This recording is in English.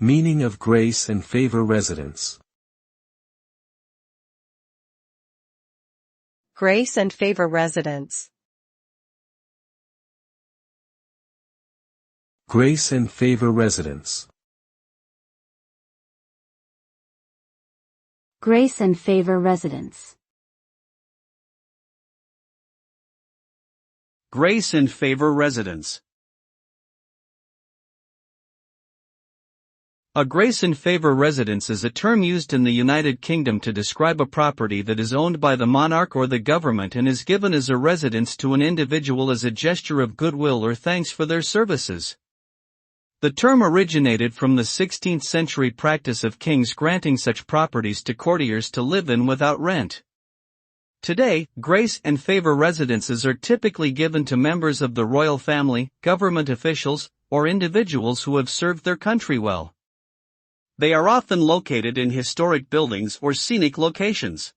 Meaning of Grace and Favour residence. Grace and Favour residence. Grace and Favour residence. Grace and Favour residence. Grace and Favour residence. A Grace and Favour residence is a term used in the United Kingdom to describe a property that is owned by the monarch or the government and is given as a residence to an individual as a gesture of goodwill or thanks for their services. The term originated from the 16th century practice of kings granting such properties to courtiers to live in without rent. Today, Grace and Favour residences are typically given to members of the royal family, government officials, or individuals who have served their country well. They are often located in historic buildings or scenic locations.